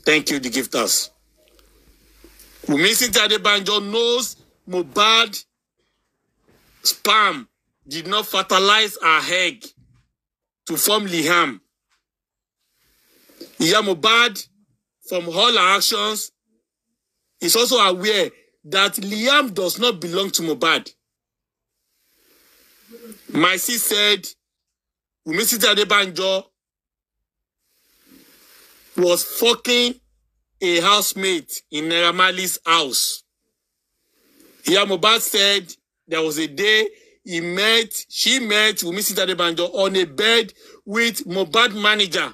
Thank you, the gifters. Wunmi Adebanjo knows Mohbad sperm did not fertilize her egg to form Liam. Mohbad, from all her actions, is also aware that Liam does not belong to Mohbad. My sis said Wunmi Adebanjo was fucking a housemate in Naira Marley's house. Mohbad said there was a day she met Wunmi Adebanjo on a bed with Mohbad manager.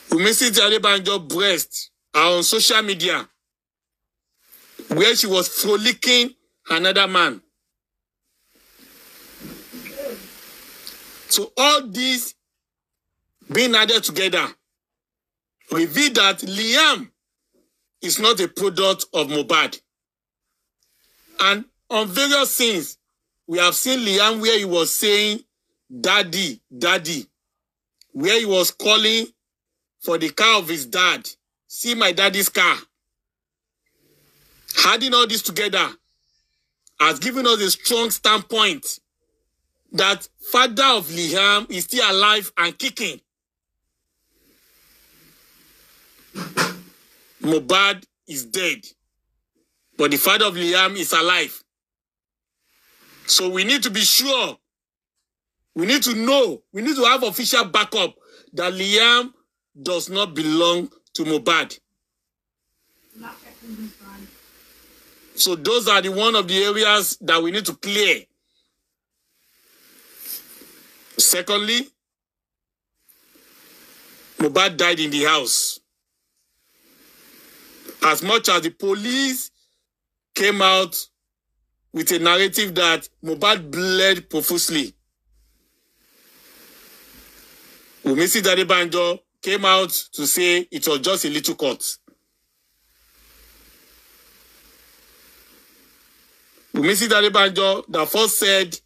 Wunmi Adebanjo breasts are on social media where she was frolicking another man. So all these being added together reveal that Liam is not a product of Mohbad. And on various scenes, we have seen Liam where he was saying, "Daddy, daddy," where he was calling for the car of his dad. See my daddy's car. Adding all this together has given us a strong standpoint that father of Liam is still alive and kicking. Mohbad is dead, but the father of Liam is alive. So we need to be sure, we need to know, we need to have official backup that Liam does not belong to Mohbad. So those are one of the areas that we need to clear. Secondly, Mohbad died in the house. As much as the police came out with a narrative that Mohbad bled profusely, Wunmi Adebanjo came out to say it was just a little cut. Wunmi Adebanjo that first said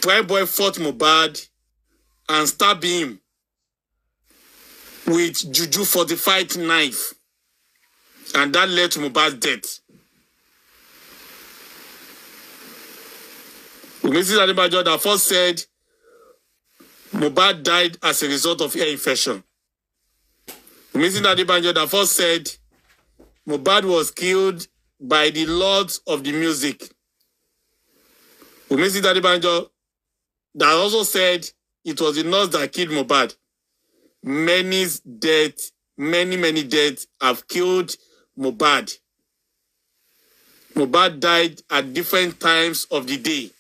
Prime Boy fought Mohbad and stabbed him with Juju 45 knife, and that led to Mohbad's death. Wunmi Adebanjo that first said Mohbad died as a result of ear infection. Wunmi Adebanjo that first said Mohbad was killed by the lords of the music. Wunmi Adebanjo that also said it was the nurse that killed Mohbad. Many deaths have killed Mohbad. Mohbad died at different times of the day.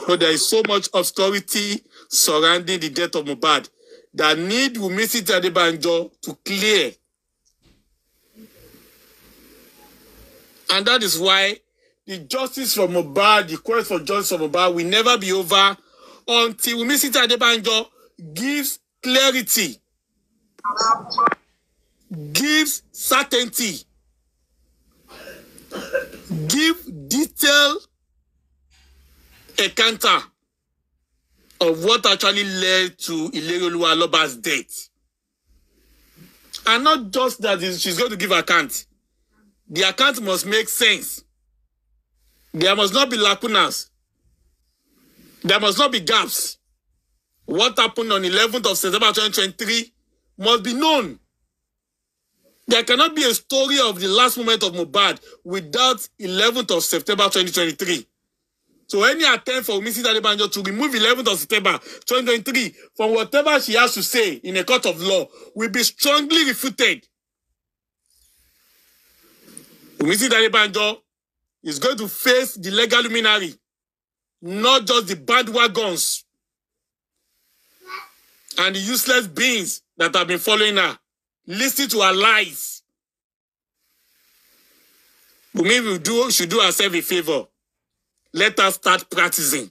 But there is so much obscurity surrounding the death of Mohbad that need Wunmi Adebanjo to clear. And that is why the justice for Mohbad, the quest for justice for Mohbad will never be over until Wunmi Adebanjo gives clarity, gives certainty, give detailed encounter of what actually led to Ilerioluwa Aloba's death. And not just that she's going to give account. The account must make sense. There must not be lacunas. There must not be gaps. What happened on 11th of September 2023 must be known. There cannot be a story of the last moment of Mohbad without 11th of September 2023. So any attempt for Wunmi Adebanjo to remove 11th of September 2023 from whatever she has to say in a court of law will be strongly refuted. Wunmi Adebanjo is going to face the legal luminary, not just the bandwagons and the useless beings that have been following her. Listen to her lies. Wunmi should do herself a favor. Let her start practicing.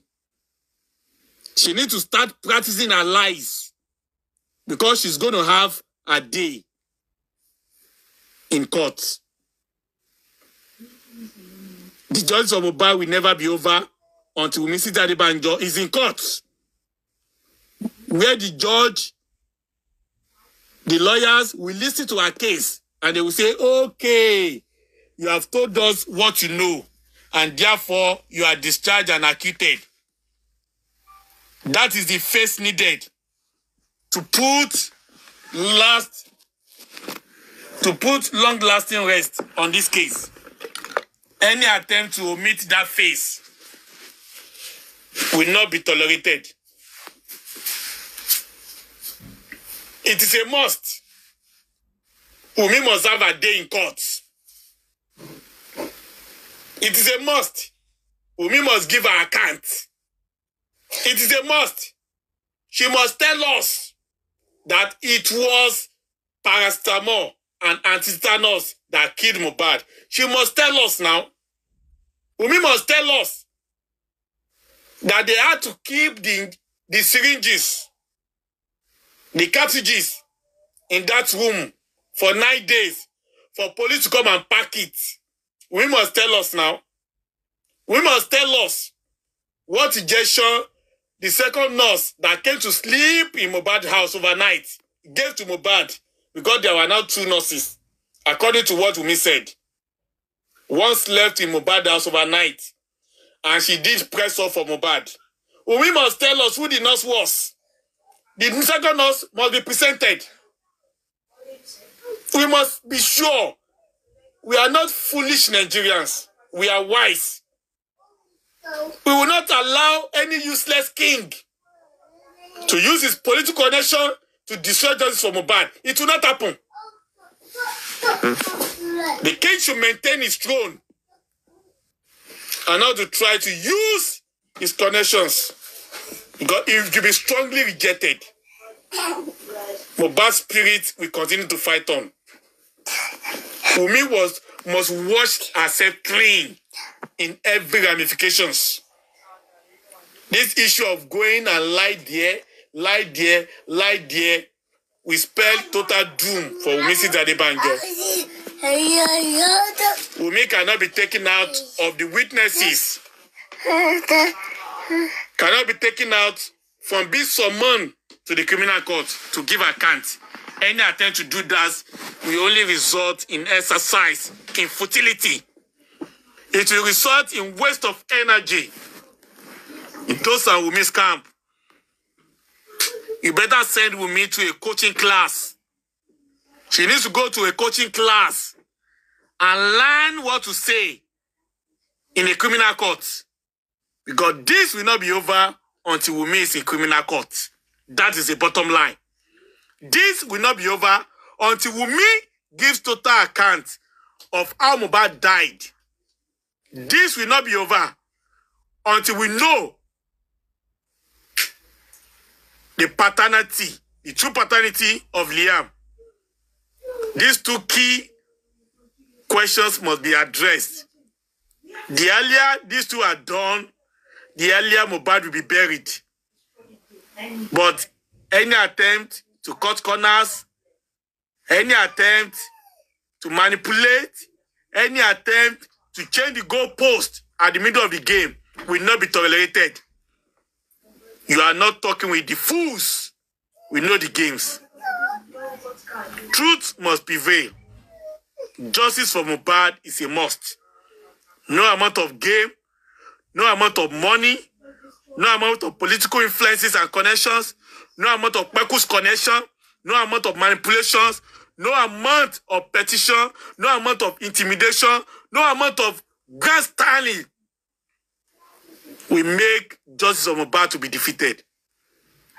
She needs to start practicing her lies because she's going to have a day in court. The justice of Mohbad will never be over until Mrs. Adebanjo is in court, where the judge, the lawyers will listen to her case and they will say, okay, you have told us what you know and therefore you are discharged and acquitted. That is the face needed to put long-lasting rest on this case. Any attempt to omit that face will not be tolerated. It is a must. Wunmi must have a day in court. It is a must. Wunmi must give her account. It is a must. She must tell us that it was paracetamol and antitetanus that killed Mohbad. She must tell us now. Wunmi must tell us that they had to keep the syringes, the cartridges in that room for 9 days for police to come and pack it. We must tell us now. We must tell us what injection the second nurse that came to sleep in Mohbad's house overnight gave to Mohbad, because there were now 2 nurses, according to what Wunmi said. One slept in Mohbad's house overnight, and she did press up for Mohbad. Wunmi must tell us who the nurse was. The second nurse must be presented. We must be sure we are not foolish Nigerians. We are wise. We will not allow any useless king to use his political connection to destroy justice for Mohbad. It will not happen. The king should maintain his throne and not to try to use his connections, because he will be strongly rejected. Mohbad's spirit will continue to fight on. Wunmi must wash herself clean in every ramifications. This issue of going and lie there, will spell total doom for Mrs. Adebanjo. Wunmi cannot be taken out of the witnesses. Cannot be taken out from being summoned to the criminal court to give account. Any attempt to do that will only result in exercise, in futility. It will result in waste of energy. In those are Wunmi's camp. You better send Wunmi to a coaching class. She needs to go to a coaching class and learn what to say in a criminal court. Because this will not be over until Wunmi is in criminal court. That is the bottom line. This will not be over until Wunmi gives total account of how Mohbad died. This will not be over until we know the paternity, the true paternity of Liam. These 2 key questions must be addressed. The earlier these 2 are done, the earlier Mohbad will be buried. But any attempt to cut corners, any attempt to manipulate, any attempt to change the goalpost at the middle of the game will not be tolerated. You are not talking with the fools. We know the games. Truth must prevail. Justice for Mohbad is a must. No amount of game, no amount of money, no amount of political influences and connections, no amount of Kpeku's connection, no amount of manipulations, no amount of petition, no amount of intimidation, no amount of grandstanding will make justice of Mohbad to be defeated.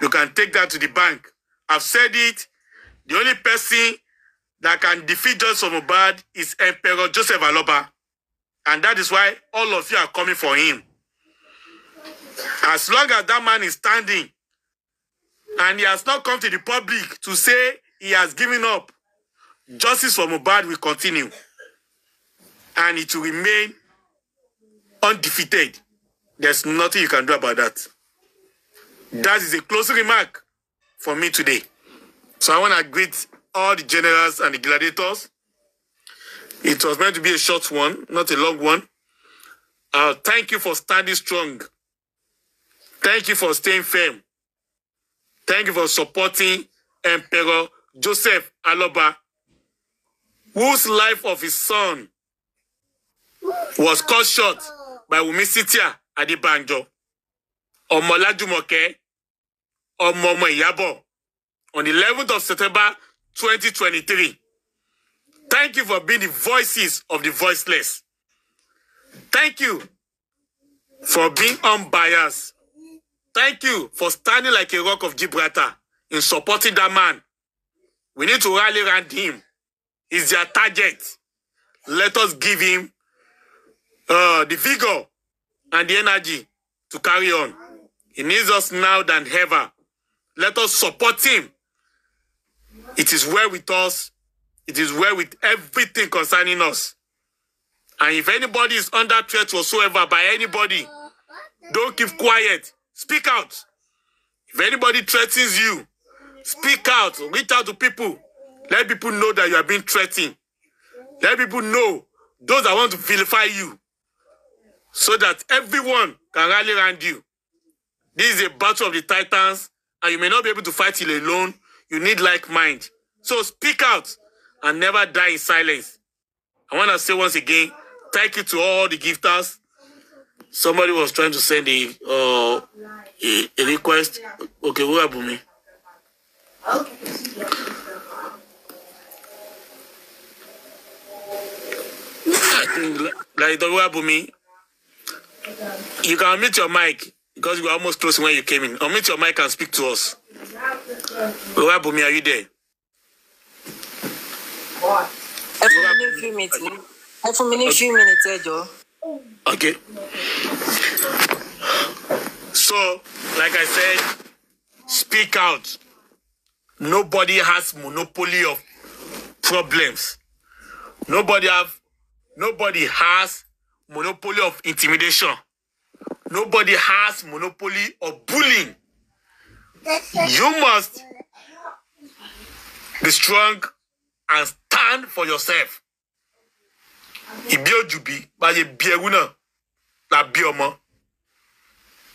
You can take that to the bank. I've said it. The only person that can defeat justice of Mohbad is Emperor Joseph Aloba. And that is why all of you are coming for him. As long as that man is standing and he has not come to the public to say he has given up, justice for Mohbad will continue. And it will remain undefeated. There's nothing you can do about that. That is a closing remark for me today. So I want to greet all the generals and the gladiators. It was meant to be a short one, not a long one. Thank you for standing strong Thank you for staying firm. Thank you for supporting Emperor Joseph Aloba, whose life of his son was cut short by Wunmi Cynthia Adebanjo, Omolajumoke, Omomo Iyabo, on the 11th of September 2023. Thank you for being the voices of the voiceless. Thank you for being unbiased. Thank you for standing like a rock of Gibraltar in supporting that man. We need to rally around him. He's their target. Let us give him the vigor and the energy to carry on. He needs us now than ever. Let us support him. It is well with us. It is well with everything concerning us. And if anybody is under threat whatsoever by anybody, don't keep quiet. Speak out. If anybody threatens you, speak out. Reach out to people. Let people know that you are being threatened. Let people know those that want to vilify you, so that everyone can rally around you. This is a battle of the titans, and you may not be able to fight it alone. You need like mind. So speak out and never die in silence. I want to say once again, thank you to all the gifters. Somebody was trying to send a request. Okay, who have me? I think like the Wabumi, you can unmute your mic because you were almost close when you came in. Unmute your mic and speak to us. Wabumi, are you there? A few minutes, Joe. Okay. So, like I said, speak out. Nobody has monopoly of problems. Nobody has monopoly of intimidation. Nobody has monopoly of bullying. You must be strong and stand for yourself.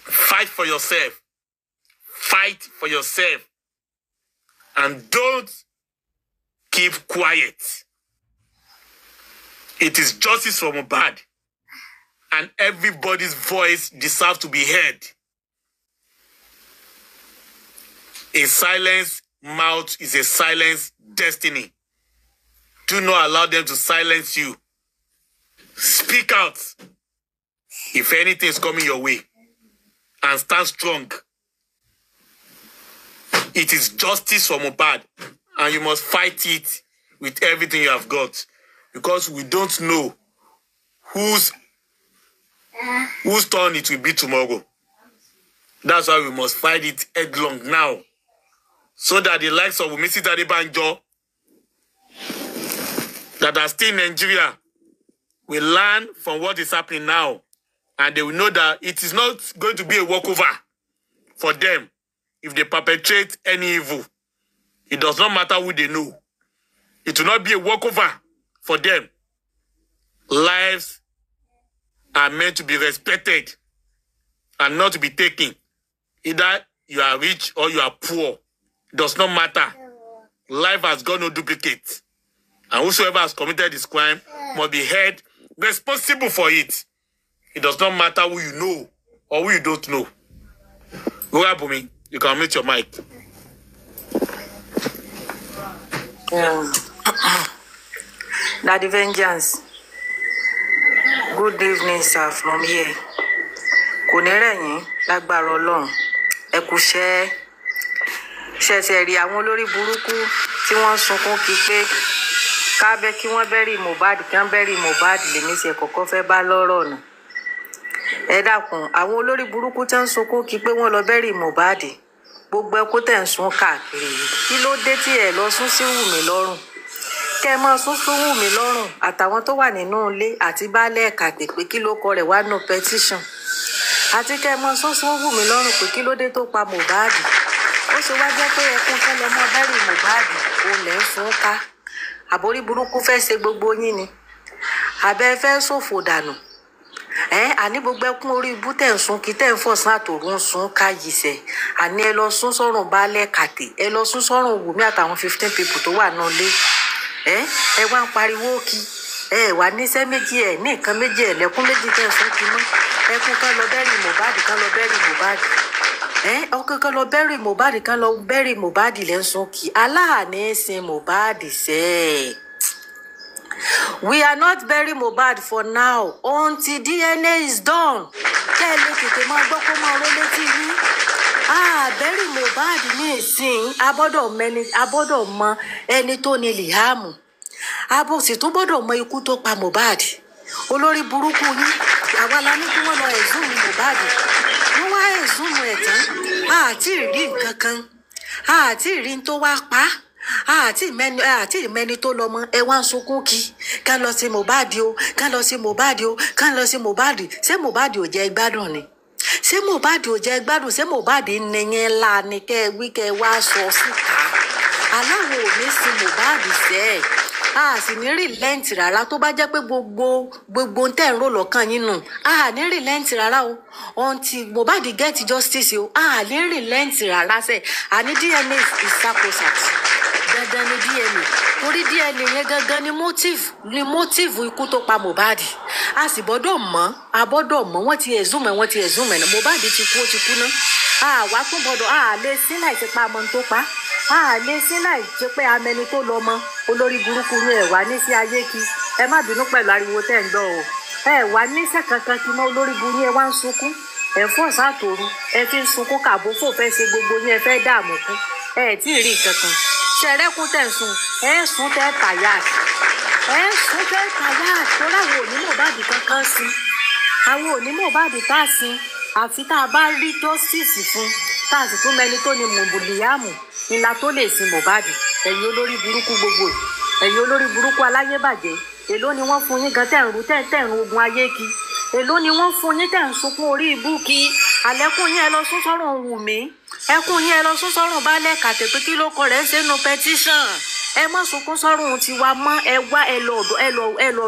Fight for yourself. Fight for yourself. And don't keep quiet. It is justice from Mohbad. And everybody's voice deserves to be heard. A silenced mouth is a silenced destiny. Do not allow them to silence you. Speak out if anything is coming your way. And stand strong. It is justice from Mohbad. And you must fight it with everything you have got. Because we don't know whose turn it will be tomorrow. That's why we must fight it headlong now. So that the likes of Wunmi Cynthia Adebanjo that are still in Nigeria will learn from what is happening now. And they will know that it is not going to be a walkover for them if they perpetrate any evil. It does not matter who they know. It will not be a walkover for them. Lives are meant to be respected and not to be taken. Either you are rich or you are poor. It does not matter. Life has got no duplicate. And whosoever has committed this crime must be held responsible for it. It does not matter who you know or who you don't know. Wabumi, you can mute your mic. Daddy Vengeance. Good evening, sir, from here. Kò ní rẹ̀yìn lágbára Ọlọ́run. Ẹ kú iṣẹ́. Ṣẹ̀ṣẹ̀ rí àwọn olórí burúkú tí wọ́n sunkún kí pé kábẹ́ kí wọ́n bẹ́rí Mohbad kan bẹ́rí Mohbad lèmi ṣe kọ́kọ́ fẹ́ bá lọ́rọ̀ nù. Ẹ dákun, àwọn olórí burúkú tí wọ́n sunkún kí pé wọ́n lọ bẹ́rí Mohbad. Gbogbo ẹkún tẹ̀ ń sun káàkiri. Kí ló dé tí ẹ lọ sún sí Wùmí lọ́rùn? Kẹ́ máa sún sí Wùmí lọ́rùn àtàwọn tó wà nínú ilé àti baálé ẹ̀ka pé kí ló kọ rẹ̀ wá no petition. Àti kẹ́ máa sún sí Wùmí lọ́rùn pé kí ló dé tó pa Mohbad. Ó ṣe wá jẹ́ pé ẹkún fẹ́ lọ mọ bẹ́rí Mohbad òun lẹ̀ ń sun ká. Àbórí burúkú fẹ́ ṣe gbogbo yín ni. Àbẹ́ fẹ́ ṣòfò dànù. Àní gbogbo ẹkún orí ibú tẹ̀ ń sun kí tẹ̀ ń fọ̀sán àtòrú ń sun káyìí sẹ̀ àní ẹ lọ sún sọ́rùn baálẹ̀ kàtè ẹ lọ sún sọ́rùn Wùmí àtàwọn 15 people tó wà náà lé ẹ wá ń pariwo kí wà níṣẹ́ méjì ní nǹkan méjì lẹ́kún méjì tẹ̀ ń sun kí mọ́ ẹkún kan lọ bẹ́rì Mohbad kan lọ bẹ́rì Mohbad ọkàn kan lọ bẹ́rì Mohbad kan lọ bẹ́rì Mohbad lẹ́ ń sun kí aláàánú sin Mohbad sẹ́ẹ̀. We are not burying Mohbad for now until DNA is done. Kẹ́ ẹ lè tètè máa gbọ́ kó máa ró létí yín. Bury Mohbad ní ìsìn abọ́dọ̀ mọ ẹni tó ní Liam. Abo sì tún gbọ́dọ̀ mọ ikú tó pa Mohbad. Olórí burúkú yín àwa la ní kí wọ́n lọ ẹ̀zúmù Mohbad. Wọ́n wá ẹ̀zúmù ẹ̀ tán. Àti ìrí nǹkan kan. Àti ìrí tó wá pa á. Àti ìmẹ́ni tó lọ mọ ẹ wá ń sunkún kí ká lọ sí Mohbad o ká lọ sí Mohbad o ká lọ sí Mohbad ṣé Mohbad ò jẹ́ gbádùn ni ṣé Mohbad ò jẹ́ gbádùn ṣé Mohbad nìyẹn ńlá ni kẹ́ ẹ wí kẹ́ ẹ wá sọ síta aláwọ̀ ò ní sí Mohbad sẹ́ẹ̀ a sì ní rìlẹ́ǹtì rárá tó bá jẹ́ pé gbogbo ń tẹ̀ ń rò lọ́kàn yín nù a ní rìlẹ́ǹtì rárá o until Mohbad get justice o a ní rìlẹ́ǹtì rárá sẹ́ẹ̀ àní DNA is sacrosanct dandan ni DNA torí DNA yẹn gangan ni motive ikú tó pa Mohbad a sì gbọ́dọ̀ mọ̀ wọ́n ti ẹ̀zúmẹ̀ náà Mohbad ti kú ó ti kú náà àwa tún gbọ́dọ̀ lè sí láì ṣe pa ọmọ tó pa lè sí láì ṣe pé amẹni tó lọ mọ olórí burúkú ní ẹ wá ní sí ayé kí ẹ má bínú pẹ̀lú ariwo tẹ́ ń gbọ́ o ẹ wá níṣẹ́ kankan kí mọ́ olórí burúkú ẹ wá ń sunkún ẹ fún ọ̀sán àtòru ẹ fi ń sunkún kàbó fò fẹ́ ṣe gbogbo yín ẹ fẹ́ dààmú kú ẹ tí ì rí kankan ṣẹrẹkún tẹ̀ ń sun ẹ sùn tẹ́ tàyà tó láwọn òní Mohbad kankan sí àwọn òní Mohbad tá a sin àfi tá a bá rí justice fún tá a sì tún mẹni tó ní mùbùlíàmù ńlá tó lè sin Mohbad ẹ̀yin olórí burúkú gbogbo ẹ̀yin olórí burúkú aláyébàjẹ́ èló ni wọ́n fún yín gan tẹ̀ ń ogun ayé kí èló ni wọ́n fún yín tẹ̀ ń sunkún orí ibú kí àlẹ́kùn yín ẹ lọ sún sọ́rùn Wùmí ẹkùn yín ẹ lọ sún sọ́rùn baálẹ̀ kàtẹ́ pé kí ló kọ rẹ̀ ṣe nu petition ẹ má sunkún sọ́rùn tiwa mọ́ ẹ wá ẹ lọ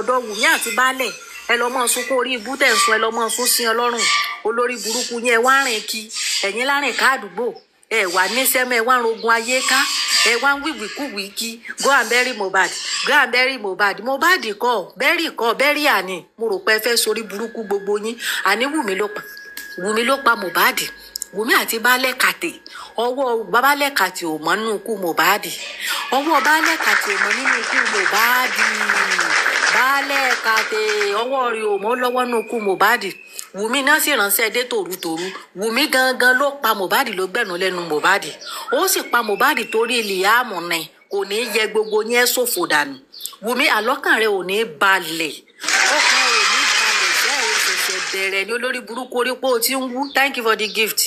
ọ̀dọ̀ Wùmí àti baálẹ̀ ẹ lọ mọ sunkún orí ibú tẹ̀ ń sun ẹ lọ mọ sún sí Ọlọ́run olórí burúkú yín ẹ wá rìn kí ẹ̀yin lárìn káàdúgbò ẹ wà ní sẹ́mẹ̀ ẹ wá ń rogun ayé ká ẹ wá ń wíwìkúwì kí go and bury Mohbad Mohbad kọ́ bẹ́rì àní mo rò pé ẹ fẹ́ sórí burúkú gbogbo yín àní Wùmí ló pa Mohbad Wùmí àti baálẹ̀ kàtẹ́ ọwọ́ baálẹ̀ kàtẹ́ ò mọ́ nínú ikú Mohbad ọwọ́ baálẹ̀ kàtẹ́ ò mọ́ nínú ikú Mohbad baálẹ̀ kàtẹ́ ọwọ́ rẹ̀ ò mọ́ lọ́wọ́ nínú ikú Mohbad Wùmí náà sì ránṣẹ́ dé tòrútòrú Wùmí gangan ló pa Mohbad ló gbẹ̀nù lẹ́nu Mohbad ó sì pa Mohbad torí Liam ní kò ní yẹ gbogbo yẹn ṣòfò dànù Wùmí àlọ́kàn rẹ̀ ò ní balẹ̀ ọkàn rẹ̀ ò ní balẹ̀ bẹ́ẹ̀ ó ṣẹ̀ṣẹ̀ bẹ̀rẹ̀ ní olórí burúkú orí pé o ti ń wú thank you for the gift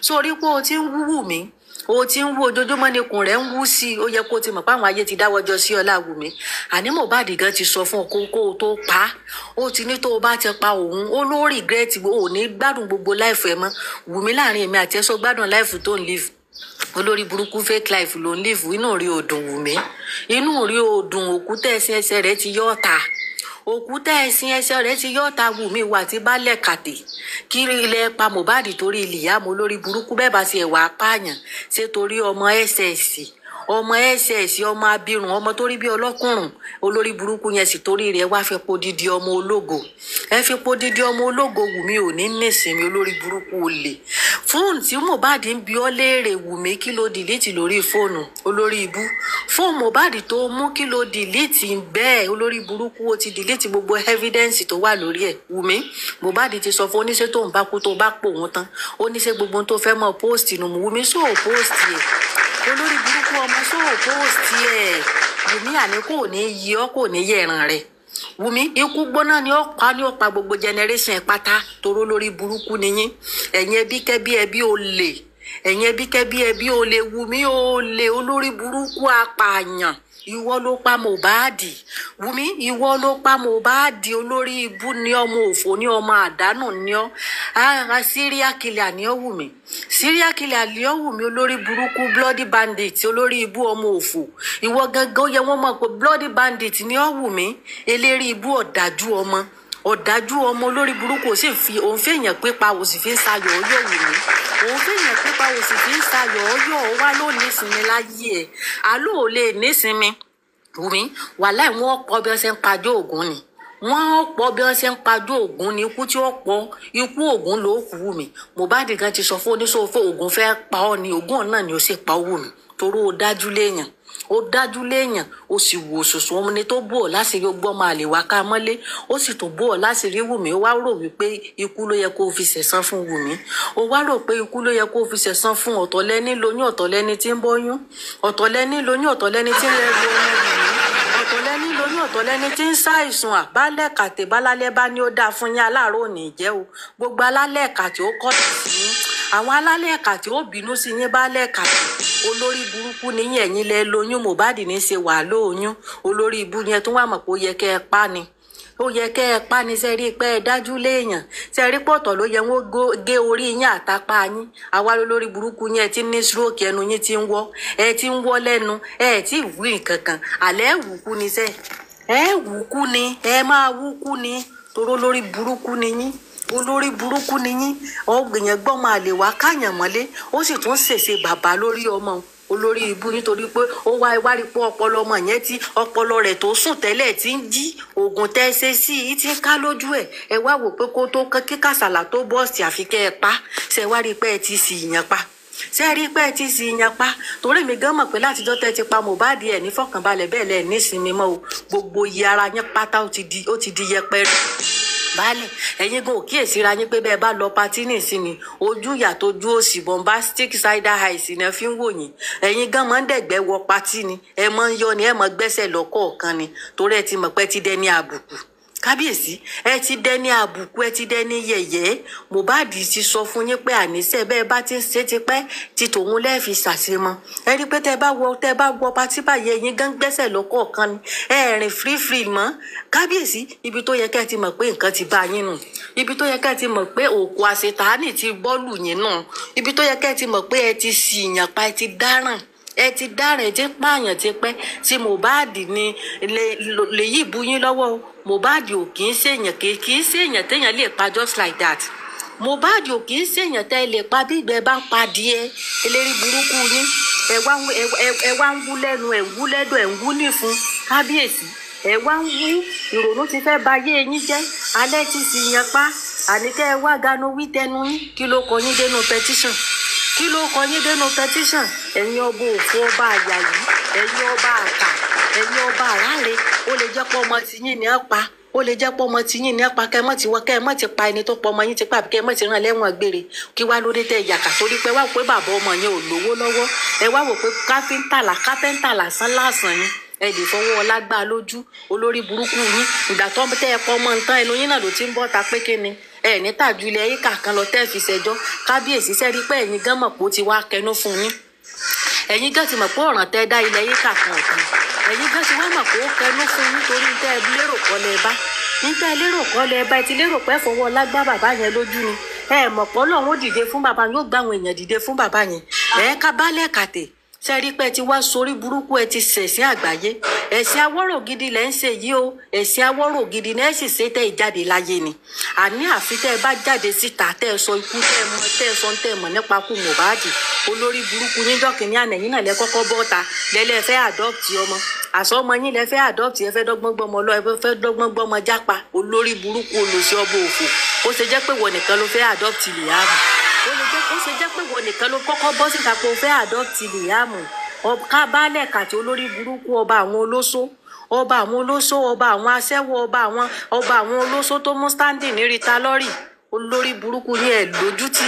so orí pé o ti ń wú Wùmí o ti ń wú ojoojúmọ́ ni ikùn rẹ̀ ń wú sí i ó yẹ kó o ti mọ̀ pé àwọn ayé ti dáwọ́jọ sí ọlá Wùmí àní Mohbad gan ti sọ fún ọ kó o tó pa á ó ti ní tó o bá ti pa òun ó ló regret ò ní gbádùn gbogbo láìfù ẹ mọ́ Wùmí láàrin èmi àti ẹ̀sọ́ gbádùn láìfù tó ń live olórí burúkú fake life ló ń live inú rí odùn Wùmí inú rí odùn òkúta ẹ̀sìn ẹsẹ̀ rẹ̀ ti yọ́ ta òkúta ẹ̀sìn ẹsẹ̀ rẹ̀ ti yọ́ ta Wùmí wà tí baálẹ̀ kàtẹ́ kiri ilẹ̀ pa Mohbad torí Liam olórí burúkú bẹ́ẹ̀ bá ti ẹ̀wà pààyàn ṣe torí ọmọ ss ọmọ abirùn ọmọ tó rí bí ọlọ́kùnrùn olórí burúkú yẹn sì torí rẹ̀ wá fi podidi ọmọ ológo ẹ fi podidi ọmọ ológo Wùmí ò ní nísìnyí olórí burúkú olè fóònù tí Mohbad ń bi ọ́ léèrè Wùmí kí ló dìlítì lórí fóònù olórí ibú fóònù Mohbad tó mú kí ló dìlítì bẹ́ẹ̀ olórí burúkú ó ti dìlítì gbogbo evidence tó wà lórí ẹ̀ Wùmí Mohbad ti sọ fún oníṣẹ́ tó ń bá kú tó bá pò wọ́n tán oníṣẹ́ gbogbo tó fẹ́ mọ́ post nù Wùmí sóò post ẹ̀ olórí burúkú ọmọ sóò post ẹ̀ Wùmí àní kò ní yí ọ kò ní yẹ̀ràn rẹ̀ Wùmí ikú gbóná ni ó pa gbogbo generation pátá toró lórí burúkú nìyí ẹ̀yin ẹbí kẹ́bí ẹbí olè ẹ̀yin ẹbí kẹ́bí ẹbí olè Wùmí olè olórí burúkú apààyàn ìwọ ló pa Mohbad Wùmí ìwọ ló pa Mohbad olórí ibú ní ọmọ òfò ní ọmọ àdánù ní ọ ara serial killer ní ọ Wùmí serial killer ní ọ Wùmí olórí burúkú bloody bandit olórí ibú ọmọ òfò ìwọ gangan ó yẹ wọ́n mọ̀ pé bloody bandit ní ọ Wùmí eléri ibú ọ̀dájú ọmọ ọ̀dájú ọmọ olórí burúkú ò sì fi òun fèèyàn pípa ò sì fi ń sayọ̀ ọyọ̀ wù mí òun fèèyàn pípa ò sì fi ń sayọ̀ ọyọ̀ ó wá ló nísinmi láyé ẹ̀ àló ò lè nísinmi wù mí wàláì wọ́n pọ̀ bí wọ́n ṣe ń pajọ́ ògún ni wọ́n pọ̀ bí wọ́n ṣe ń pajọ́ ògún ni ikú tí ó pọ̀ ikú ògún ló kù wù mí Mohbad gan ti sọ fún oníṣòwò ògún fẹ́ pa ọ́ ni ògún náà ni ó sì pa ọ́ wù mí torí ó dájú léèyàn ó sì wò ṣoṣo ọmọ ni tó bò ọ́ láṣìírí ọgbọ́n máa lè wá ká mọ́lé ó sì tó bò ọ́ láṣìírí Wùmí ó wá rò wípé ikú ló yẹ kó o fi ṣẹ̀san fún Wùmí ó wá rò pé ikú ló yẹ kó o fi ṣẹ̀san fún ọ̀tọ̀ lẹ́ni lóyún ọ̀tọ̀ lẹ́ni tí ń bọ́yún ọ̀tọ̀ lẹ́ni lóyún ọ̀tọ̀ lẹ́ni tí ń rẹ́rù ọmọ Wùmí ọ̀tọ̀ lẹ́ni lóyún ọ̀tọ̀ lẹ́ni tí ń ṣàìsùn àbálẹ̀ kàtẹ́ bálálẹ́ bá ní ó dáa fún yín aláàárọ̀ ò ní jẹ́ o gbogbo alálẹ̀ kàtẹ́ ó kọ́ sí yín àwọn alálẹ̀ kàtẹ́ ó bínú sí yín bálẹ̀ kàtẹ́ olórí burúkú níyìn ẹ̀yin lẹ lóyún Mohbad ní ṣe wà lóyún olórí ibú yẹn tó wà mọ̀ pé ó yẹ kẹ́ ẹ pa ni ó yẹ kẹ́ ẹ pa ni ṣe rí pé ẹ dájú léèyàn ṣe rí pọ̀tọ̀ ló yẹ wọ́n gé orí yín àtàpá yín àwa lórí burúkú yẹn ti ní stroke ẹnu yín ti ń wọ́ lẹ́nu ẹ ti wí nǹkan kan àlẹ́ ẹ̀ wùkú ni ṣe ẹ wùkú ni ẹ máa wùkú ni toró lórí burúkú ni yín olórí burúkú ni yín ọgbìyàn gbọ́n máa lè wá káyàn mọ́lé ó sì tún ṣèṣe bàbá lórí ọmọ olórí ibú nítorí pé ó wá rí pé ọpọlọ ọmọ yẹn tí ọpọlọ rẹ̀ tó sùn tẹ́lẹ̀ ti ń jí oògùn tẹ́ ṣe sí i ti ń ká lójú ẹ̀ wá wò pé kó tó kí kàsàlà tó bọ́ọ̀sì àfi kẹ́ ẹ pa ṣe wá rí pé ẹ ti sì yàn pa ṣe rí pé ẹ ti sì yàn pa torí mi gan mọ̀ pé látijọ́ tẹ́ ti pa Mohbad ẹ̀ ní fọkànbalẹ̀ bẹ́ẹ̀ lẹ̀ nísinmi mọ́ o gbogbo iye ara yẹn pátá ó ti di yẹpẹrẹ baálẹ̀ ẹ̀yin gan òkíyèsí ra yín pé bẹ́ẹ̀ bá lọ patí nìsín ojú ìyàtójú òsì bombastic side eyes ni ẹ fi ń wò yín ẹ̀yin gan máa ń dẹ̀gbẹ́ wọ patí ni ẹ máa ń yọ ni ẹ máa gbẹ́sẹ̀ lọ́kọ̀ọ̀kan ni torí ẹ ti mọ̀ pé ti dẹni àbùkù kábíyèsí ẹ ti dẹni àbùkù ẹ ti dẹni yẹ̀yẹ́ Mohbad ti sọ fún yín pé àníṣe bẹ́ẹ̀ bá ti ń ṣe ti pẹ́ ti tòun lẹ́ẹ̀fi ṣàṣemọ ẹ rí i pé tẹ́ bá wọ patí báyìí ẹ̀yin gan gbẹ́sẹ̀ lọ́kọ̀ọ̀kan ni ẹ rìn free mọ́ kábíyèsí ibi tó yẹ kẹ́ ẹ ti mọ̀ pé nǹkan ti bá yín nù ibi tó yẹ kẹ́ ẹ ti mọ̀ pé òkú àṣetàánì ti bọ́ọ̀lù yín nù ibi tó yẹ kẹ́ ẹ ti mọ̀ pé ẹ ti ṣìyàn pa ẹ ti dáràn ẹ ti pààyàn ti pẹ́ tí Mohbad ni lèyí bu yín lọ́wọ́ Mohbad ò kì í ṣèyàn téèyàn lè pa just like that Mohbad ò kì í ṣèyàn tẹ́ lè pa bí ìgbẹ́ bá ń pa díẹ̀ eléri burúkú yín ẹ wá ń wú lẹ́nu ẹ̀ ń wú lẹ́dọ̀ ẹ̀ ń wú nífun kábíyèsí ẹ wá ń wú ìrònú ti fẹ́ ba ayé yín jẹ́ alẹ́ ti sì yan pa àníkẹ́ ẹ wá ganu wí tẹnu yín kí ló kọ yín dénú petition ẹ̀yin ọba òfò ọba àyà yìí ẹ̀yin ọba àkà ẹ̀yin ọba àráre ó lè jẹ́ pé ọmọ tiyín ni ẹ pa ó lè jẹ́ pé ọmọ tiyín ni ẹ pa kẹ́ ẹ mọ̀ ti pa ẹni tó pọ̀ ọmọ yín ti pa àbí kẹ́ ẹ mọ̀ ti rán lẹ́wọ̀n gbére kí wá lóde tẹ ìyàkà torí pé wá wò pé bàbá ọmọ yẹn ò lówó lọ́wọ́ ẹ wá wò pé kápẹ́ńtà lásán yín ẹ lè fọwọ́ ọlá gbá lójú olórí burúkú yín ìgbà tó tẹ́ ẹ pọ́ ọmọ nǹkan ẹnu yín náà ló ti ń bọ́ ta pé kíni ẹ ní tàjú ilẹ̀ yín kàkan lọ tẹ́ fi ṣẹjọ́ kábíyèsí sẹ́rí pé ẹ̀yin gan mọ̀ pé ó ti wá kẹnu fún yín ẹ̀yin gan ti mọ̀ pé ọ̀ràn tẹ́ dá ilẹ̀ yín kàkan ọ̀kan ẹ̀yin gan ti wá mọ̀ pé ó kẹnu fún yín torí tẹ́ ẹ lérò kọ́ lẹ bá níta lérò kọ́ lẹ bá ẹ ti lérò pé fọwọ́ ọlá gbá bàbá yẹn lójú ni ẹ mọ̀ pé Ọlọ́run ó dìde fún bàbá yóò gbá àwọn èèyàn dìde fún bàbá yẹn ẹ ká bálẹ̀ kàtẹ́ sẹ́rí pé ti wá sórí burúkú ẹ ti ṣẹ̀sìn àgbáyé ẹ̀sìn awọ́rò gidi lẹ́ ń ṣe yìí o ẹ̀sìn awọ́rò gidi ní ẹ̀ sì ṣe tẹ́ ìjáde láyé ni àní àfi tẹ́ ẹ bá jáde síta tẹ́ ẹ sọ ikú tẹ́ ẹ mọ̀ nípa kú Mohbad olórí burúkú níjọ́ kìíní àná yín náà lẹ kọ́kọ́ bọ́ta lẹ́lẹ́ fẹ́ àdọ́pìtì ọmọ àsọmọ yín lẹ fẹ́ àdọ́pìtì ẹ fẹ́ dọ́gbọ́n gbọ́mọ lọ ẹ fẹ́ dọ́gbọ́n gbọ́mọ jápa olórí burúkú olùsí ọbọ òfò ó ṣe jẹ́ pé wọ nìkan ló fẹ́ àdọ́pìtì Liam ó ṣe jẹ́ pé wọ nìkan ló kọ́kọ́ bọ́ síta pé ó fẹ́ àdọ́pìtì Liam ká baálẹ̀ kàtí olórí burúkú ọba àwọn olóṣó ọba àwọn aṣẹ́wó ọba àwọn olóṣó tó mú standing ní rita lọ́rì olórí burúkú ní ẹ̀ lójútì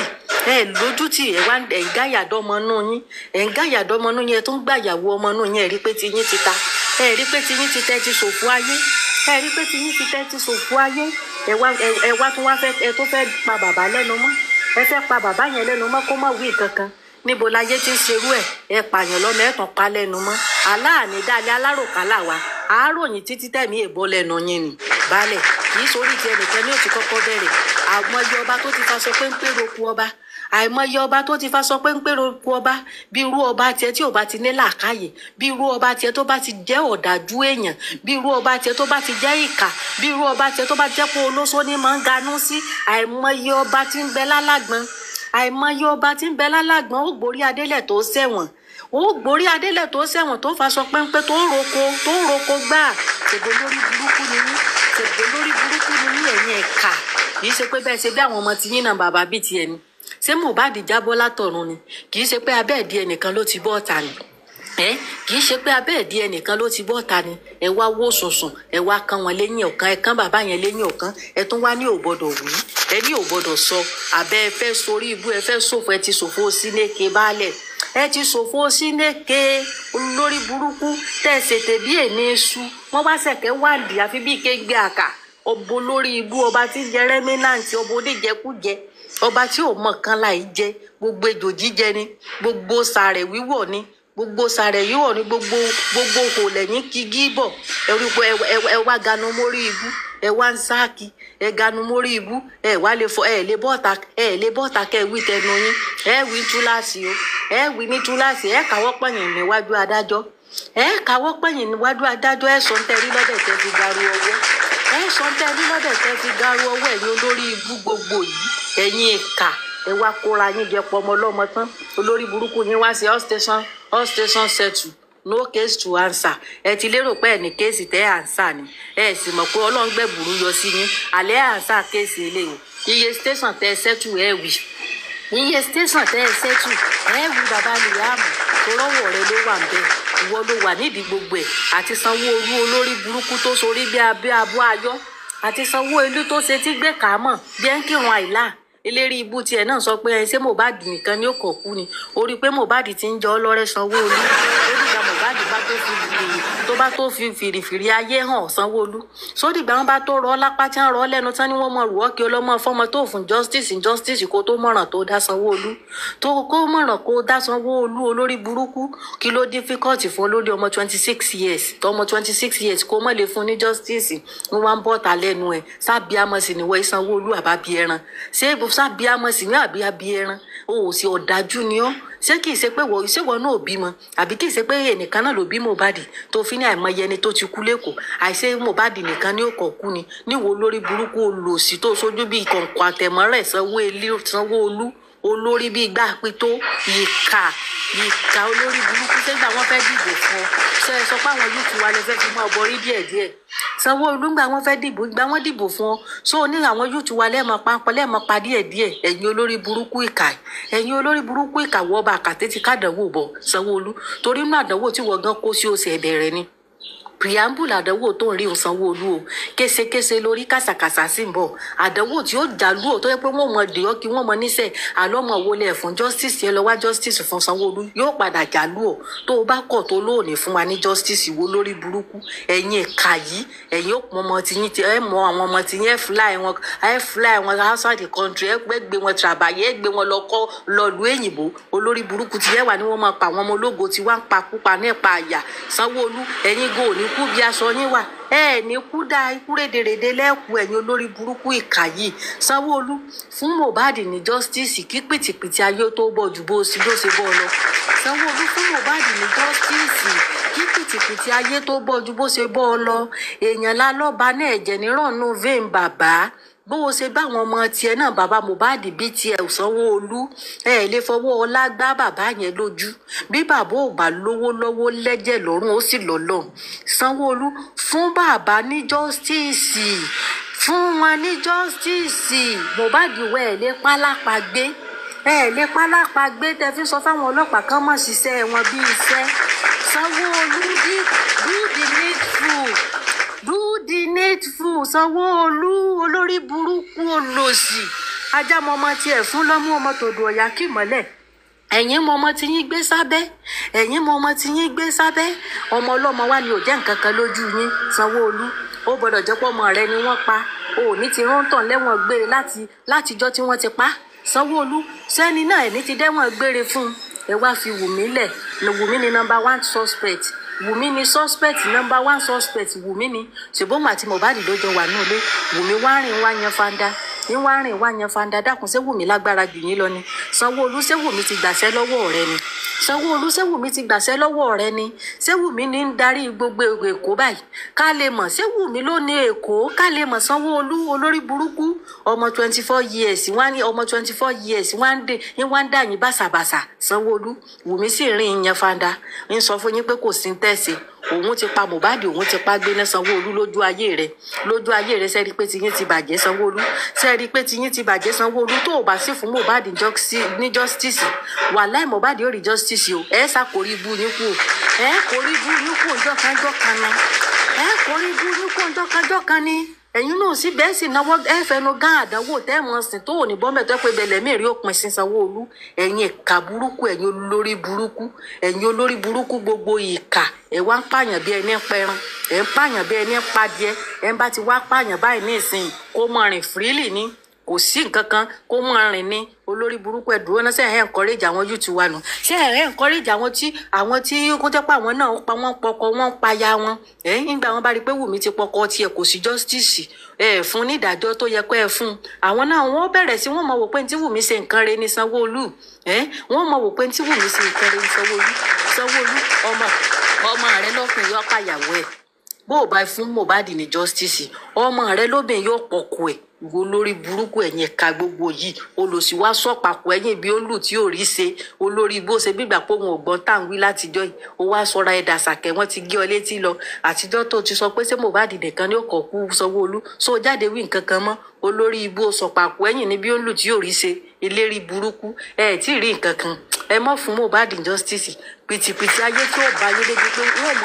ẹ̀ wá ẹ̀ ń gáyàdọ́mọnú yín ẹ̀ tó ń gbàyàwó ọmọnú yín ẹ̀ rí pé tiyín ti ta ẹ̀ rí pé tiyín ti tẹ́ ti ṣòfò ayé ẹ̀ wá tún wá fẹ́ ẹ tó fẹ́ pa bàbá lẹ́nu mọ́ ẹ fẹ́ pa bàbá yẹn lẹ́nu mọ́ kó má wí kankan níbo láyé tí ń ṣerú ẹ pààyàn lọ́mọ ẹ̀ tàn pa lẹ́nu mọ́ aláàní dálé aláròkálà wa àáròyìn títí tẹ̀mí èbó lẹ́nu yín ni baálẹ̀ kì í sórí ti ẹnìkan ní òtí kọ́kọ́ bẹ̀rẹ̀ àwọn ọba tó ti faṣọ pé ń pèrò ku ọba àìmọye ọba tó ti fa sọ pé ń pèrò ku ọba bí irú ọba tiẹ̀ tí ò bá ti ní làákàyè, bí irú ọba tiẹ̀ tó bá ti jẹ́ ọ̀dájú èèyàn, bí irú ọba tiẹ̀ tó bá ti jẹ́ ìkà, bí irú ọba tiẹ̀ tó bá jẹ́ pé olóṣó ní máa ń ganú sí. Àìmọye ọba tí ń bẹ lálágbọn, àìmọye ọba tí ń bẹ lálágbọn ó gborí adélẹ̀ tó ṣẹ̀wọ̀n, ó gborí adélẹ̀ tó ṣẹ̀wọ̀n tó fa sọ pé tó ń roko gbà. Ṣègbè lórí burúkú ni yín, ṣègbè lórí burúkú ni yín ẹ̀yin ẹ̀ka. Kì í ṣe pé bẹ́ẹ̀ ṣe bí àwọn ọmọ tí yín náà bàbá bíi tiẹ̀ ni. Ṣé Mohbad jábọ́ látọ̀run ni? Kì í ṣe pé abẹ́ ìdí ẹnìkan ló ti bọ́ ọ̀tá ni. Kì í ṣe pé abẹ́ ìdí ẹnìkan ló ti bọ́ ọ̀tá ni. Ẹ wá wó sùnsùn, ẹ wá kan wọn lẹ́yìn ọ̀kan, ẹ kan bàbá yẹn lẹ́yìn ọ̀kan, ẹ tún wá ní ò gbọdọ̀ wí, ẹ ní ò gbọdọ̀ sọ. Àbẹ́ ẹ fẹ́ sorí ibú, ẹ fẹ́ ṣòfò, ẹ ti ṣòfò sínéke baálẹ̀, ẹ ti ṣòfò sínéke olórí burúkú tẹ̀ ṣètè bí èmi iṣu. Wọ́n wá ṣẹ̀kẹ́ wáǹdì àfi bí kégbé àkà. Ọba olórí ibú, ọba tí ń jẹ rẹ́mínàǹtì, ọba oníjẹkújẹ, ọba tí ò mọ kan láì jẹ, gbogbo ejò jíjẹ ni, gbogbo sàrẹ̀ wíwọ̀ ni, gbogbo sàrẹ̀ wíwọ̀ ni, gbogbo kò lẹ́yìn kígí bọ̀. Ẹ wá ganu mórí ibú, ẹ wá ń sáàkì, ẹ ganu mórí ibú, ẹ wá lè fọ, ẹ lè bọ́ta kẹ wí tẹnu yín, ẹ wí túláàsì o, ẹ wí ní túláàsì, ẹ káwọ́ pọ̀yìn níwájú adájọ́, ẹ káwọ́ pọ̀yìn níwájú adájọ́, ẹ sọ ń tẹrí lọ́dẹ̀ tẹ fi garu ọwọ́, ẹ sọ ń tẹrí lọ́dẹ̀ tẹ fi garu ọwọ́. Ẹ̀yin olórí ibú gbogbo yìí, ẹ̀yin ìkà, ẹ wá kóra yín jẹ pọ̀ ọmọ ọlọ́mọ tán. Olórí burúkú yín wá sí all station settle, no case to answer. Ẹ ti lérò pé ẹ ní kéèsì tẹ́ answer ni, ẹ sì mọ̀ pé Ọlọ́run gbẹ̀bùrú yọ sí yín. Àlẹ́ answer kéèsì eléyìí, iye station tẹ́ settle ẹ wí, iye station tẹ́ settle ẹ wí. Bàbá Liam tó rọ́wọ́ rẹ ló wà ń bẹ̀, ìwọ ló wà nídìí gbogbo ẹ̀. Àti Sanwó-Olú olórí burúkú tó sorí bí abọ́ ayọ́, àti Sanwó-Olú tó ṣe tí gbé kàámọ̀ bí ẹ ń kírun àìlá. Eléri ibú tiẹ̀ náà sọ pé ṣé Mohbad nìkan ni ó kọ̀ kú ni? Ó rí pé Mohbad ti ń jọ ọ́ lọ́rẹ́ Sanwó-Olú. Ó dìgbà Mohbad bá tó fi fìrìfìrì ayé hàn Sanwó-Olú. Sódìgbà wọn bá tó rọ ọ́ lápá tí wọ́n rọ ọ́ lẹ́nu tán ni wọ́n mọ̀ rù ọ́ kí ọlọ́mọ fọ́mọ tó fún justice kó tó mọ̀ràn tó dá Sanwó-Olú. Tó kó mọ̀ràn kó dá Sanwó-Olú olórí burúkú. Kí ló difficult fún olórí ọmọ 26 years? Tọmọ 26 years kó mọ̀ lè fún ní justice. Wọ́n wá ń bọ́ta lẹ́nu ẹ̀. Sábíàmọ́ sì ni wọ́n Sanwó-Olú àbábí ẹran. Ṣé sábíàmọ́ sì ní àbí abí ẹran? O ò sí ọ̀dájú ni ọ́. Ṣé kìí ṣe pé ìṣèwọ náà ò bímọ? Àbí kìí ṣe pé ẹnìkan náà ló bí Mohbad tó fi ní àìmọye ẹni tó ti kú lẹ́kọ̀ọ́? Àìṣe Mohbad nìkan ní òkò kú ni? Níwò lórí burúkú olòṣì tó sojú bíi kọ̀ǹkọ̀ àtẹ̀mọ́rẹ̀ Sanwó-Olú olórí bíi gbà pító ìkà olórí burúkú. Ṣégbà wọn fẹ́ dìbò fún ọ? Ṣé ẹ sọ pé àwọn yóò tún wa lè fẹ́ fi mọ́ ọbọ rí díẹ̀díẹ̀? Sanwó-Olú gbà wọn fẹ́ dìbò, gbà wọn dìbò fún ọ. So ní àwọn yóò tún wa lẹ́ẹ̀mọ pápọ̀ lẹ́ẹ̀mọ pa díẹ̀díẹ̀. Ẹ̀yin olórí burúkú ìkà, ẹ̀yin olórí burúkú ìkà wọ ọba àkàtẹ́ ti kádànwò bọ̀ Sanwó-Olú. Torí inú àdánwò tí wọ́n gan kó sí oṣù ẹ̀bẹ̀rẹ̀ ni. Preamble àdánwò tó ń rí Sanwó-Olú o, késekése lórí kàsàkàsà sí ń bọ̀. Àdánwò tí ó jàlú ò tó yẹ pé wọ́n mọ dè ọ́ kí wọ́n mọ níṣẹ́ àlọ́mọ wọlé ẹ̀fún justice yẹn lọ wá justice fún Sanwó-Olú yóò padà jàlú ọ̀. Tó o bá kọ̀ tó lóòní fún wa ní justice wo lórí burúkú. Ẹ̀yin ẹ̀ka yìí, ẹ̀yin ó pọn ọmọ tiyín ẹ mọ àwọn ọmọ tiyín ẹ fly wọn outside the country, ẹ gbé wọn tàbáyé, ẹ gbé wọn lọ lu èyìnbó. Olórí burúkú ti yẹ wà ní wọ́n máa pa àwọn ọmọ ológo tí wọ́n ń pa púpa ní ẹ̀pa àyà. Sanwó-Olú ẹ̀yin go ní kú bí aṣọ yín wà, ẹ ní kú dá ikú rédèrèdè lẹ́kù. Ẹ̀yin olórí burúkú ìkà yìí. Sanwó-Olú fún Mohbad ní justice kí pìtìpìtì ayé tó bọ̀ jù bó ṣe bọ́ lọ. Sanwó-Olú fún Mohbad ní justice kí pìtìpìtì ayé tó bọ̀ jù bó ṣe bọ́ lọ. Èèyàn lálọ́ba náà ẹ̀jẹ̀ nírànú vein bàbá. Bó o ṣe bá àwọn ọmọ tiẹ̀ náà bàbá Mohbad bí tiẹ̀ Sanwó-Olú ẹ lè fọwọ́ ọlá gbá bàbá yẹn lójú. Bí bàbá ò bá lówó lọ́wọ́ lẹ́jẹ̀ lọ́rùn ó sì lọ́lọ́. Sanwó-Olú fún bàbá ní justice, fún wọn ní justice. Mohbad wọ ẹ lè pálápá gbé, ẹ lè pálápá gbé tẹ fi sọ fáwọn ọlọ́pàá kan mọ̀ ṣiṣẹ́ wọn bí iṣẹ́. Sanwó-Olú do the needful. Sanwó-Olú olórí burúkú olòṣì. Ajá mọ ọmọ tiẹ̀ fún lọ́mú ọmọ tòdù ọ̀yà kì mọ́lẹ̀. Ẹ̀yin mọ ọmọ tí yín gbé sábẹ́, ẹ̀yin mọ ọmọ tí yín gbé sábẹ́. Ọmọ ọlọ́mọ wa ni ò jẹ́ nǹkan kan lójú yín. Sanwó-Olú ó gbọ́dọ̀ jẹ́ pọ́ ọmọ rẹ ni wọ́n pa. O ò ní ti rántàn lẹ́wọ̀n gbére látijọ́ tí wọ́n ti pa. Sanwó-Olú sẹ́ni náà ẹ̀ ní ti dẹ́wọ̀n gbére fún. Ẹ wá fi Wùmí lẹ̀. Wùmí ni number 1 suspect. Wùmí ni suspect number 1 suspect. Wùmí ni ṣùgbọ́n àti Mohbad ló jọ wà ní ilé. Wùmí wá rìn wá yan fanda. ní wá rìn wá yan fanda dákun ṣé Wùmí lágbára jù yín lọ ni Sanwó-Olú ṣé Wùmí ti gbàṣẹ lọ́wọ́ rẹ ni Sanwó-Olú ṣé Wùmí ti gbàṣẹ lọ́wọ́ rẹ ni ṣé Wùmí ní ń darí gbogbo Èkó báyìí ká lè mọ̀ ṣé Wùmí ló ní Èkó ká lè mọ̀ Sanwó-Olú olórí burúkú ọmọ 24 years wá ní ọmọ 24 years wá ń dà yín bàṣàbàṣà Sanwó-Olú Wùmí sì rìn yan fanda ń sọ fún yín pé kò sí ń tẹ̀sí òun ti pa Mohbad òun ti pa gbéná Sanwó-Olú lójú ayé rẹ sẹ́ẹ̀rí pé tiyín ti bàjẹ́ Sanwó-Olú sẹ́ẹ̀rí pé tiyín ti bàjẹ́ Sanwó-Olú tó o bá sí fún Mohbad ní justice wàláì Mohbad yóò rí justice o ẹ sá kórí ibú yín kú ẹ kórí ibú yín kú ọjọ́kanjọ́kan ni ẹ kórí ibú yín kú ọjọ́kanjọ́kan ni ẹ̀yin náà sì bẹ́ẹ̀ sì náwó ẹ fẹnu gán àdánwò tẹ́ẹ̀mọ́ sìn tó ò ní bọ́mẹ̀ tó pé bẹ̀lẹ̀ mí rí òpin sí Sanwó-Olú ẹ̀yin ìka burúkú ẹ̀yin olórí burúkú gbogbo ìka ẹ̀ wá ń pààyàn bí ẹni ń pẹran ẹ̀ ń pààyàn bí ẹni ń padìẹ ẹ̀ ń bá ti wá pààyàn báyìí ní ìsìn kó mọ rìn freely ní kò sí nǹkan kan kó mọ rìn ní olórí burúkú ẹ̀ dúró náà ṣe ẹ̀ encourage àwọn youth wa nù ṣe ẹ̀ encourage àwọn tí kó jẹ́ pé àwọn náà pa wọ́n pọkọ wọ́n paya wọn nígbà wọn bá rí i pé Wùmí ti pọkọ tiẹ̀ kò sí justice fún ní ìdájọ́ tó yẹ pé ẹ fún àwọn náà wọ́n bẹ̀rẹ̀ sí wọ́n mọ̀ wò pé tí Wùmí ṣe nǹkan rẹ̀ ní Sanwó-Olú wọ́n mọ̀ wò pé tí Wùmí ṣe nǹkan rẹ̀ ní Sanwó-Olú ọmọ rẹ̀ lọ́kùnrin yóò pàyàwó ẹ̀ bó o bá fún Mohbad ní justice ọmọ rẹ̀ lóbìnrin yóò pọkọ ẹ̀ wo lórí burúkú ẹ̀yin ẹ̀ka gbogbo yìí olùsí wá sọ̀pàpọ̀ ẹ̀yìn bí ó lù tí ò rí ṣe olórí bó ṣe gbígbà pé òun ò gbọ́n tá à ń wí látijọ́ yìí ó wá sọra ẹ̀dà sàkẹ́ wọ́n ti gé ọ létí lọ àtijọ́ tó ti sọ pé ṣé Mohbad nìkan ní òkò kú Sanwó-Olú só jáde wí nǹkan kan mọ́ olórí ibú sọ̀pàpọ̀ ẹ̀yìn ní bí ó lù tí ò rí ṣe ìlérí burúkú tí ì rí nǹkan kan ẹ mọ́ fún Mohbad justice pìtìpìtì ayé tí ó bá yé débi pé wọ́n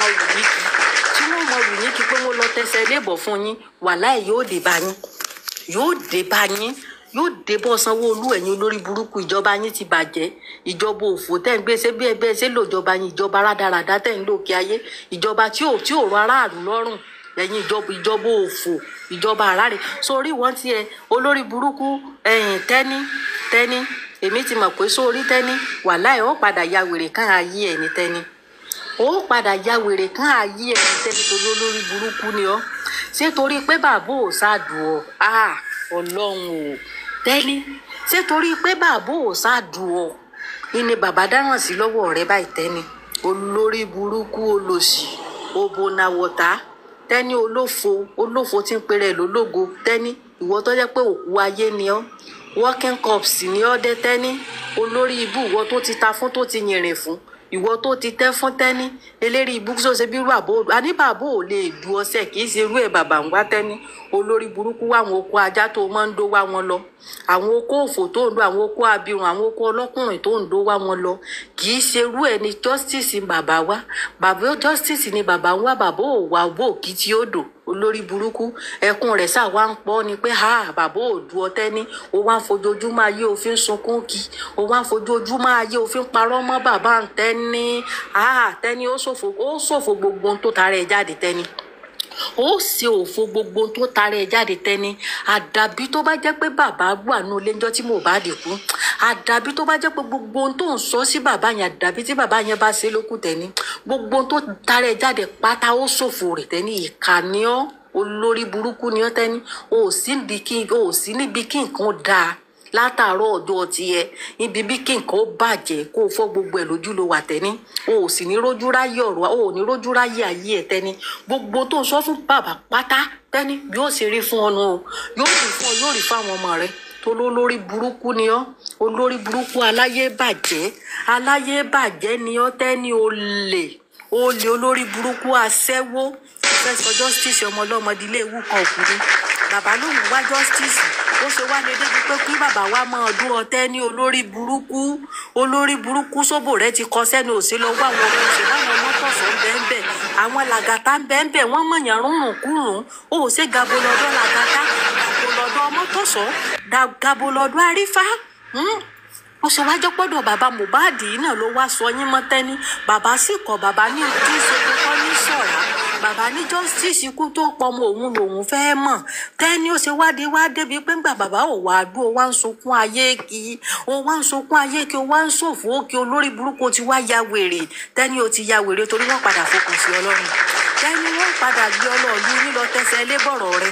mọ rù yín kí pé wọ́n lọ tẹsẹ̀ lébọ̀ fún yín wàláì yóò dé bá yín yóò dé bọ́ Sanwó-Olú ẹ̀yin olórí burúkú ìjọba yín ti bàjẹ́ ìjọba òfò tẹ́ ń gbé ṣé bí ẹgbẹ́ ṣe lò ìjọba yín ìjọba rádaràdá tẹ́ ń lò kí ayé ìjọba tí ò rọ aráàlú lọ́rùn ẹ̀yin ìjọba òfò ìjọba àráre sórí wọn ti ẹ olórí burúkú tẹ́ni èmi ti mọ̀ pé sórí tẹ́ni wàláì ó padà ya wèrè kán ayé ẹ̀ ní tẹ́ni ó padà ya wèrè kán ayé ẹ̀ ní tẹ́ni torí olórí burúkú ni ọ́ ṣé torí pé bàbá ò ṣáàdùn ọ Ọlọ́run ò tẹ́lí ṣé torí pé bàbá ò ṣáàdùn ọ ìní bàbá dáràn sí lọ́wọ́ rẹ báyìí tẹ́ni olórí burúkú olòṣì òbònàwọ̀tá tẹ́ni olófo tí ń pèrè lólógo tẹ́ni ìwọ tó jẹ́ pé òkú ayé ni ọ́ working corps ni ọ́ dé tẹ́ni olórí ibú ìwọ tó ti ta fún tó ti yìnrìn fún ìwọ tó ti tẹ́ fún tẹ́ni eléri ibú tó ṣe bí irú àbò àní bàbá ò lè du ọsẹ kì í ṣe irú ẹ̀ bàbá ń wá tẹ́ni olórí burúkú wá àwọn oko ajá tó máa ń dó wá wọn lọ àwọn oko òfò tó ń do àwọn oko abirùn àwọn oko ọlọ́kùnrin tó ń dó wá wọn lọ kì í ṣe irú ẹ̀ ni justice bàbá wá bàbá justice ni bàbá ń wá bàbá ò wá bò kí tí ó dò olórí burúkú ẹkún rẹ̀ sá wá ń pọ̀ ni pé bàbá ò du ọtẹ ní ó wá ń fojoojúmọ́ ayé òfin sunkún kí ó wá ń fojoojúmọ́ ayé òfin parọ́ mọ́ bàbá ń tẹ́ni tẹ́ni ó ṣòfò gbogbo ohun tó tara ẹ̀ jáde tẹ́ni ó ṣe òfò gbogbo tó tara ẹ̀ jáde tẹ́ni àdàbí tó bá jẹ́ pé bàbá wà ní ilé ńjọ́ tí Mohbad kú àdàbí tó bá jẹ́ pé gbogbo ohun tó ń sọ sí bàbá yẹn àdàbí tí bàbá yẹn bá ṣe lókù tẹ́ni gbogbo ohun tó tara ẹ̀ jáde pátá ó ṣòfò rẹ̀ tẹ́ni ìkànnì ọ́ olórí burúkú ni ọ́ tẹ́ni ó sì níbi kí nǹkan dáa látàárọ̀ ọjọ́ tiẹ̀ níbi bí kí nǹkan ó bàjẹ́ kó o fọ́ gbogbo ẹ̀ lójú ló wà tẹ́ni o ò sì ní rójú ráyè ọ̀rọ̀ o ò ní rójú ráyè ayé ẹ̀ tẹ́ni gbogbo tó ń sọ fún bàbá pátá tẹ́ni yóò sì rí fún ọ nù o yóò rí fún ọ yóò rí fún àwọn ọmọ rẹ tó lólórí burúkú ni ọ́ olórí burúkú aláyé bàjẹ́ ni ọ́ tẹ́ni olè olórí burúkú aṣẹ́wó ìfẹsọ justice ọmọ ọlọ́mọdé ilé ìwú kan òkúrú bàbá lòun wá justice ó ṣe wá lé débi pé kí bàbá wa máa dún ọtẹ ní olórí burúkú sóbò rẹ ti kọ sẹ́nu òsè lọ́wọ́ àwọn ọmọ òsè báwọn ọmọ tọ̀sọ̀ ń bẹ́ẹ̀ àwọn làgàtà ń bẹ́ẹ̀ wọ́n mọ̀yàn rúnrún kúrún ó ṣe gabo lọ́dọ̀ làgàtà gabo lọ́dọ̀ ọmọ tọ̀sọ̀ gabo lọ́dọ̀ àrífà ó ṣe wájọ́ pọ́dọ̀ bàbá Mohbad náà ló wá sọ yín mọ́ tẹ́ni bàbá sì kọ̀ bàbá ní ojú ìṣètò kọ́ ní sọ̀rọ̀ bàbá ní justice ikú tó pọmọ òun lòun fẹ́ mọ̀ tẹ́ni ó ṣe wádìí wá débi pé ńgbà bàbá ò wá dúró wá ń sunkún ayé kí ó wá ń ṣòfò kí olórí burúkú ti wá ya wèrè tẹ́ni ó ti ya wèrè torí wọ́n padà fokùn sí Ọlọ́run tẹ́ni wọ́n padà gbé Ọlọ́run yín lọ tẹsẹ̀ lébọ̀rọ̀ rẹ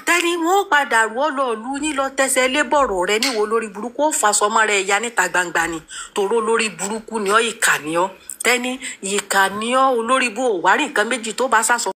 tẹ́ni wọ́n padà rú ọ lọ lú yín lọ tẹsẹ̀ lébọ̀rọ̀ rẹ níwò lórí burúkú ó fa sọmọ rẹ ya níta gbangba ni tòró lórí burúkú ni ọ ìkà ni ọ tẹ́ni ìkà ni ọ olórí bó wárí nǹkan méjì tó bá sásọ.